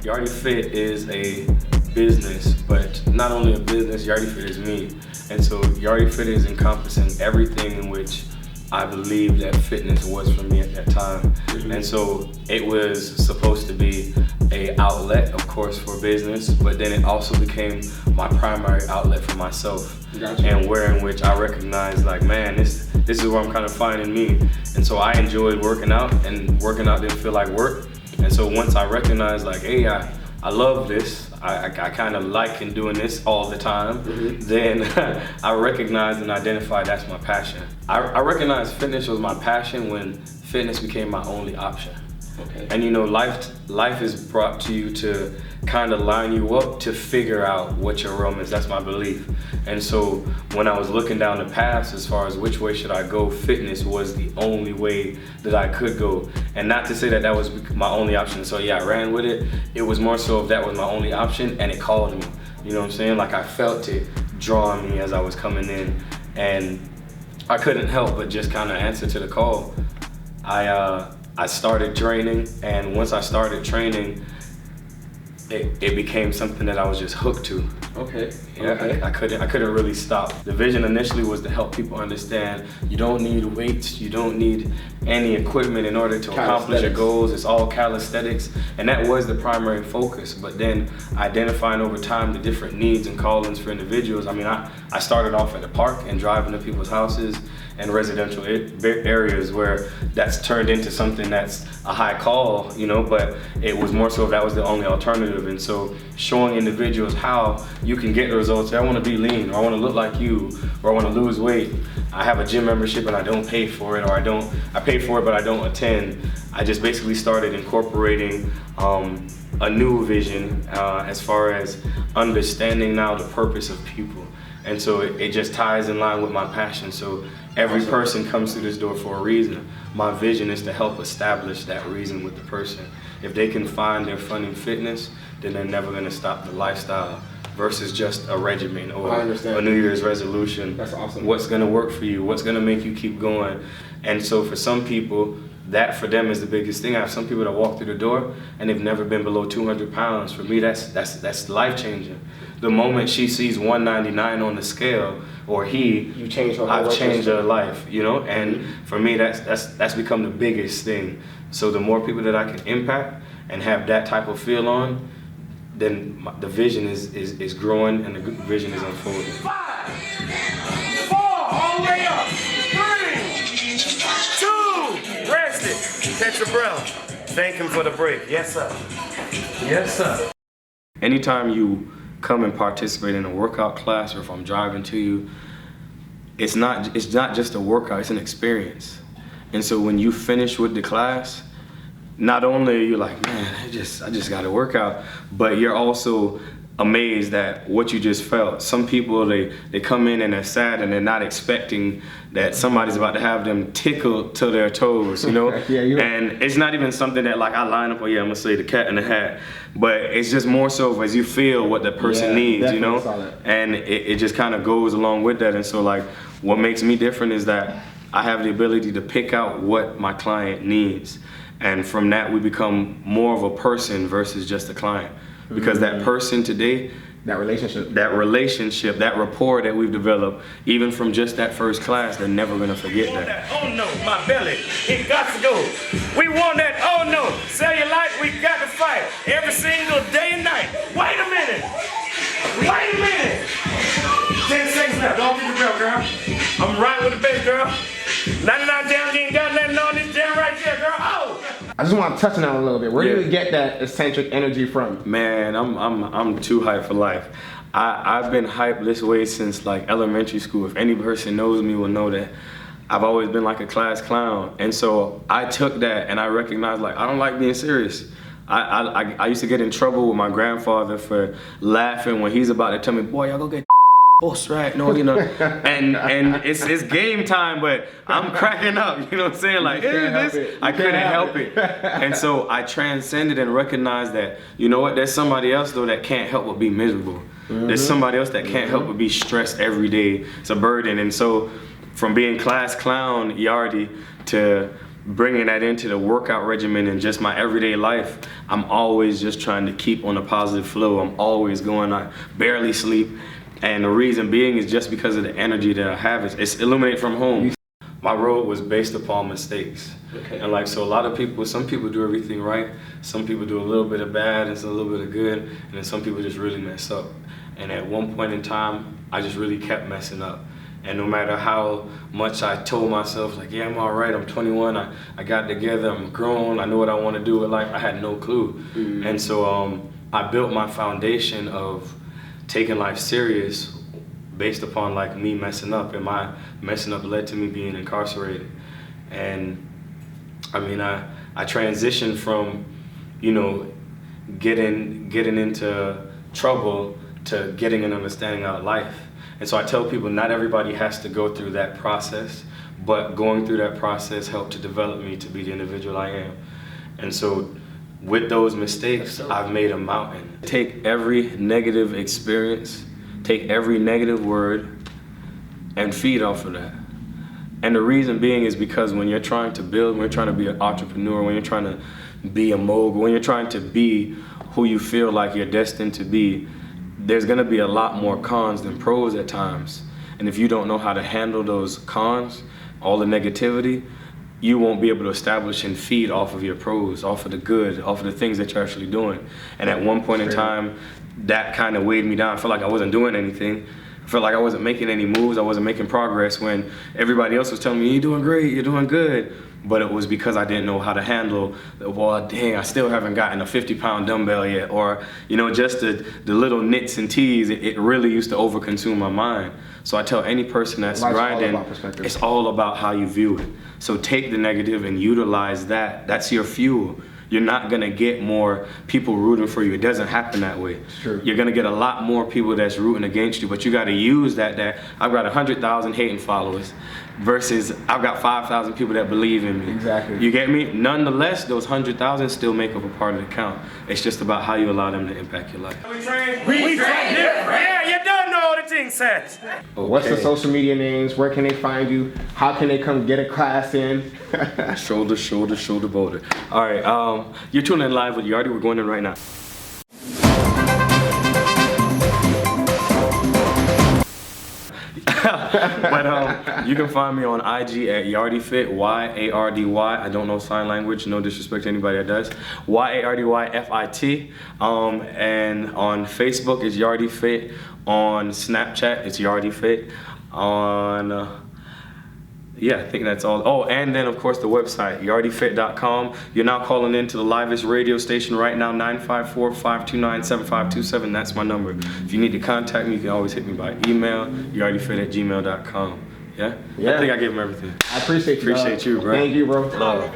Yardyfit is a business, but not only a business, Yardyfit is me. And so Yardyfit is encompassing everything in which I believe that fitness was for me at that time. And so it was supposed to be an outlet, of course, for business, but then it also became my primary outlet for myself. Gotcha. And where in which I recognized, like, man, this is where I'm kind of finding me. And so I enjoyed working out, and working out didn't feel like work. And so once I recognized, like, hey, I love this, I kind of like in doing this all the time, then I recognized and identified that's my passion. I recognized fitness was my passion when fitness became my only option. Okay. And you know, life is brought to you to kind of line you up to figure out what your realm is. That's my belief. And so when I was looking down the paths as far as which way should I go, fitness was the only way that I could go. And not to say that that was my only option. So yeah, I ran with it. It was more so if that was my only option and it called me. You know what I'm saying? Like I felt it drawing me as I was coming in, and I couldn't help but just kind of answer to the call. I started training, and once I started training, it became something that I was just hooked to. Okay. Yeah, Okay. I couldn't really stop. The vision initially was to help people understand you don't need weights, you don't need any equipment in order to accomplish your goals. It's all calisthenics, and that was the primary focus. But then identifying over time the different needs and callings for individuals. I mean, I started off at the park and driving to people's houses and residential areas where that's turned into something that's a high call, you know, but it was more so that was the only alternative. And so showing individuals how you can get the results. I want to be lean, or I want to look like you, or I want to lose weight. I have a gym membership and I don't pay for it, or I pay for it but I don't attend. I just basically started incorporating a new vision as far as understanding now the purpose of people. And so it just ties in line with my passion. So every person comes through this door for a reason. My vision is to help establish that reason with the person. If they can find their fun in fitness, then they're never gonna stop the lifestyle versus just a regimen or a New Year's resolution. That's awesome. What's gonna work for you? What's gonna make you keep going? And so for some people, that for them is the biggest thing. I have some people that walk through the door and they've never been below 200 pounds. For me, that's life changing. The moment she sees 199 on the scale, or I've changed her life, you know? And for me, that's become the biggest thing. So the more people that I can impact and have that type of feel on, then the vision is growing and the vision is unfolding. 5, 4, all the way up. 3, 2, rest it. Catch your breath. Thank him for the break. Yes, sir. Yes, sir. Anytime you come and participate in a workout class, or if I'm driving to you, it's not just a workout, it's an experience. And so when you finish with the class, not only are you like, man, I just got to work out, but you're also amazed at what you just felt. Some people, they come in and they're sad and they're not expecting that somebody's about to have them tickled to their toes, you know? And it's not even something that like I line up, oh yeah, I'm gonna say the cat in the hat, but it's just more so as you feel what the person needs, you know? And it just kind of goes along with that. And so like, what makes me different is that I have the ability to pick out what my client needs. And from that, we become more of a person versus just a client. Because that person today, that relationship, that rapport that we've developed, even from just that first class, they're never gonna forget that. Oh no, my belly, it got to go. We want that, oh no, cellulite, we got to fight every single day and night. Wait a minute. 10 seconds left, don't get the bell, girl. I'm right with the base, girl. 99 down, you ain't got nothing on this jam right there, girl. Oh! I just want to touch on that a little bit. Where do you get that eccentric energy from? Man, I'm too hyped for life. I've been hyped this way since like elementary school. If any person knows me will know that I've always been like a class clown. And so I took that and I recognized like I don't like being serious. I used to get in trouble with my grandfather for laughing when he's about to tell me, boy, y'all go get boss, right? No, you know, and it's game time, but I'm cracking up, you know what I'm saying? Like, I couldn't help it. And so I transcended and recognized that, you know what, there's somebody else though that can't help but be miserable. There's somebody else that can't help but be stressed every day. It's a burden. And so from being class clown Yardy to bringing that into the workout regimen and just my everyday life, I'm always just trying to keep on a positive flow. I'm always going, I barely sleep. And the reason being is just because of the energy that I have. It's illuminate from home. My road was based upon mistakes. Okay. And like, so a lot of people, some people do everything right. Some people do a little bit of bad and a little bit of good. And then some people just really mess up. And at one point in time, I just really kept messing up. And no matter how much I told myself, like, yeah, I'm all right, I'm 21, I got together, I'm grown, I know what I want to do with life, I had no clue. Mm-hmm. And so I built my foundation of taking life serious based upon like me messing up, and my messing up led to me being incarcerated. And I mean, I transitioned from, you know, getting into trouble to getting an understanding out of life. And so I tell people not everybody has to go through that process, but going through that process helped to develop me to be the individual I am. And so with those mistakes, I've made a mountain. Take every negative experience, take every negative word, and feed off of that. And the reason being is because when you're trying to build, when you're trying to be an entrepreneur, when you're trying to be a mogul, when you're trying to be who you feel like you're destined to be, there's gonna be a lot more cons than pros at times. And if you don't know how to handle those cons, all the negativity, you won't be able to establish and feed off of your pros, off of the good, off of the things that you're actually doing. And at one point in time, that kind of weighed me down. I felt like I wasn't doing anything. I felt like I wasn't making any moves, I wasn't making progress when everybody else was telling me, you're doing great, you're doing good. But it was because I didn't know how to handle, well, dang, I still haven't gotten a 50-pound dumbbell yet. Or, you know, just the little nits and tees, it really used to overconsume my mind. So I tell any person that's grinding, it's all about how you view it. So take the negative and utilize that. That's your fuel. You're not gonna get more people rooting for you. It doesn't happen that way. It's true. You're gonna get a lot more people that's rooting against you, but you gotta use that I've got 100,000 hating followers versus I've got 5,000 people that believe in me. Exactly. You get me? Nonetheless, those 100,000 still make up a part of the count. It's just about how you allow them to impact your life. We train different. Yeah, you don't know the thing says. Okay. What's the social media names? Where can they find you? How can they come get a class in? Shoulder, shoulder, shoulder boulder. All right, you're tuning in live with Yardy. We're going in right now. But you can find me on IG at Yardyfit, Y-A-R-D-Y. I don't know sign language, no disrespect to anybody that does. Y-A-R-D-Y-F-I-T. And on Facebook it's Yardyfit. On Snapchat it's Yardyfit. On yeah, I think that's all. Oh, and then of course the website, yardyfit.com. You're now calling into the livest radio station right now, 954-529-7527. That's my number. If you need to contact me, you can always hit me by email, yardyfit@gmail.com. Yeah? I think I gave him everything. I appreciate you. Appreciate you, bro. Thank you, bro. Love.